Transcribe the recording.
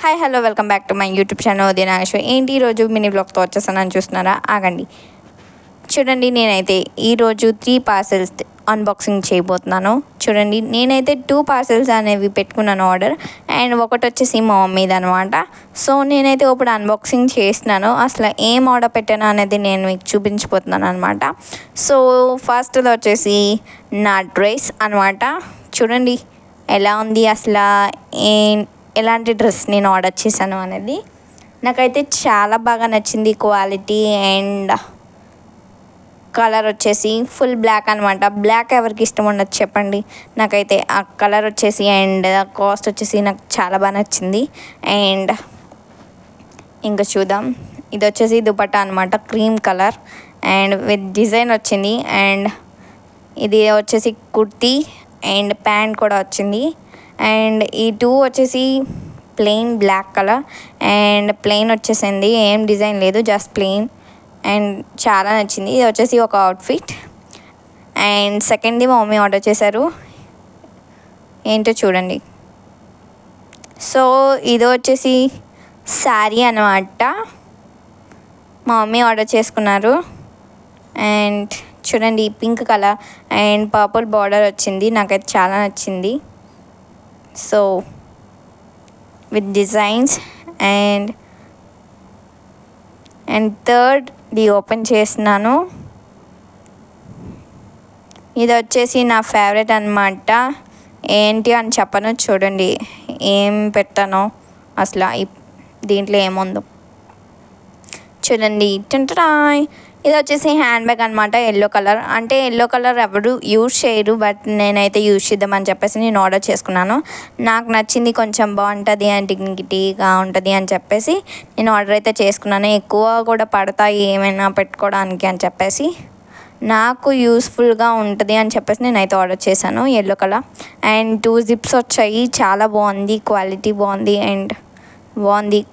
Hi hello welcome back to my YouTube channel Dinesh. ఏంటి ఈరోజు mini బ్లాగ్తో వచ్చేసానని చూస్తున్నారా? ఆగండి, చూడండి. నేనైతే ఈరోజు 3 పార్సెల్స్ అన్బాక్సింగ్ చేయబోతున్నాను. చూడండి, నేనైతే 2 పార్సెల్స్ అనేవి పెట్టుకున్నాను ఆర్డర్, అండ్ ఒకటి వచ్చేసి మా మమ్మీది అనమాట. సో నేనైతే ఇప్పుడు అన్బాక్సింగ్ చేస్తున్నాను. అసలు ఏం ఆర్డర్ పెట్టాను అనేది నేను మీకు చూపించిపోతున్నాను అనమాట. సో ఫస్ట్ది వచ్చేసి నా డ్రెస్ అనమాట. చూడండి ఎలా ఉంది, అసలు ఎలాంటి డ్రెస్ నేను ఆర్డర్ చేశాను అనేది నాకైతే చాలా బాగా నచ్చింది. క్వాలిటీ అండ్ కలర్ వచ్చేసి ఫుల్ బ్లాక్ అనమాట. బ్లాక్ ఎవరికి ఇష్టం ఉండదు చెప్పండి? నాకైతే ఆ కలర్ వచ్చేసి అండ్ కాస్ట్ వచ్చేసి నాకు చాలా బాగా నచ్చింది. అండ్ ఇంకా చూద్దాం, ఇది వచ్చేసి దుపట్టా అనమాట, cream colour and with design వచ్చింది. అండ్ ఇది వచ్చేసి కుర్తీ అండ్ ప్యాంట్ కూడా వచ్చింది. అండ్ ఈ 2 వచ్చేసి plain black colour and plain వచ్చేసింది, ఏం డిజైన్ లేదు, జస్ట్ ప్లెయిన్. అండ్ చాలా నచ్చింది. ఇది వచ్చేసి ఒక అవుట్ఫిట్. అండ్ సెకండ్ది మా మమ్మీ ఆర్డర్ చేశారు, ఏంటో చూడండి. సో ఇది వచ్చేసి శారీ అనమాట, మా మమ్మీ ఆర్డర్ చేసుకున్నారు. అండ్ చూడండి, pink colour and purple border వచ్చింది, నాకైతే చాలా నచ్చింది. సో విత్ డిజైన్స్ అండ్ థర్డ్ది ఓపెన్ చేస్తున్నాను. ఇది వచ్చేసి నా ఫేవరెట్ అనమాట. ఏంటి అని చెప్పను, చూడండి ఏం పెట్టానో, అసలు దీంట్లో ఏముందో చూడండి. టింటరాయ్, ఇది వచ్చేసి హ్యాండ్ బ్యాగ్ అనమాట, ఎల్లో కలర్. అంటే ఎల్లో కలర్ ఎవరు యూజ్ చేయరు, బట్ నేనైతే యూజ్ చేద్దామని చెప్పేసి నేను ఆర్డర్ చేసుకున్నాను. నాకు నచ్చింది, కొంచెం బాగుంటుంది అండ్ డిగ్నిటీగా ఉంటుంది అని చెప్పేసి నేను ఆర్డర్ అయితే చేసుకున్నాను. ఎక్కువ కూడా పడతాయి ఏమైనా పెట్టుకోవడానికి అని చెప్పేసి, నాకు యూస్ఫుల్గా ఉంటుంది అని చెప్పేసి నేనైతే ఆర్డర్ చేశాను. ఎల్లో కలర్ అండ్ 2 జిప్స్ వచ్చాయి, చాలా బాగుంది, క్వాలిటీ బాగుంది అండ్ బాగుంది.